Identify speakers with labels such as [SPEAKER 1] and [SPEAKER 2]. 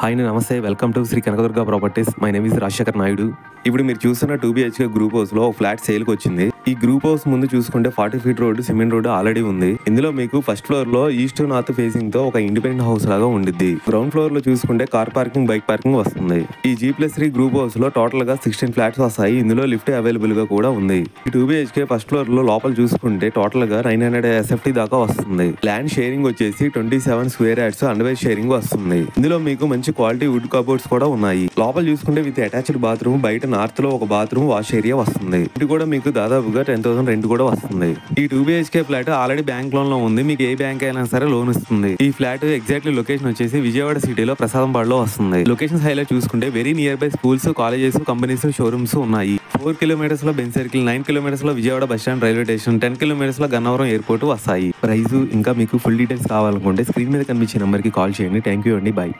[SPEAKER 1] Hi నమస్తే, welcome to Shri Kanakadurga properties. My name is Rajasekhar Naidu. ఇప్పుడు మీరు చూస్తున్న 2BHK గ్రూప్ హౌస్ లో ఒక ఫ్లాట్ సేల్కి వచ్చింది. ఈ గ్రూప్ హౌస్ ముందు చూసుకుంటే 40 feet road, cement road already ఉంది. ఇందులో మీకు ఫస్ట్ ఫ్లోర్ లో ఈస్ట్ నార్త్ ఫేసింగ్ తో ఒక ఇండిపెండెంట్ హౌస్ లాగా ఉండిద్ది. గ్రౌండ్ ఫ్లోర్ లో చూసుకుంటే కార్ పార్కింగ్, బైక్ పార్కింగ్ వస్తుంది. ఈ G+3 గ్రూప్ హౌస్ లో టోటల్ గా 16 ఫ్లాట్స్ వస్తాయి. ఇందులో లిఫ్ట్ అవైలబుల్ గా కూడా ఉంది. ఈ 2BHK ఫస్ట్ ఫ్లోర్ లో లోపల చూసుకుంటే టోటల్ గా 900 SFT దాకా వస్తుంది. ల్యాండ్ షేరింగ్ వచ్చేసి 27 స్క్వేర్ యార్డ్స్ అండర్వైజ్ షేరింగ్ వస్తుంది. ఇందులో మీకు మంచి క్వాలిటీ వుడ్ కబోర్డ్స్ కూడా ఉన్నాయి. లోపల చూసుకుంటే విత్ అటాచ్డ్ బాత్రూమ్, బయట నార్త్ లో ఒక బాత్రూమ్, వాష్ ఏరియా వస్తుంది. ఇది కూడా మీకు దాదాపుగా 10,000 రెంట్ కూడా వస్తుంది. ఈ 2BHK flat already bank loan లో ఉంది. మీకు ఏ బ్యాంక్ అయినా సరే లోన్ ఇస్తుంది. ఈ ఫ్లాట్ ఎగ్జాక్ట్లీ లొకేషన్ వచ్చేసి విజయవాడ సిటీలో ప్రసాదంపాడులో వస్తుంది. లొకేషన్స్ హైలైట్ చూసుకుంటే very near by schools, colleges, companies, showrooms ఉన్నాయి. 4 కిలోమీటర్స్ లో బెంచ్ సర్కిల్, 9 కిలోమీటర్స్ లో Vijayawada bus stand, railway station, 10 kilometres లో గన్నవరం ఎయిర్పోర్ట్ వస్తాయి. ప్రైస్ ఇంకా మీకు ఫుల్ డీటెయిల్స్ కావాలనుకుంటే స్క్రీన్ మీద కనిపించే నెంబర్ కి కాల్ చేయండి. థ్యాంక్ యూ అండి. బై.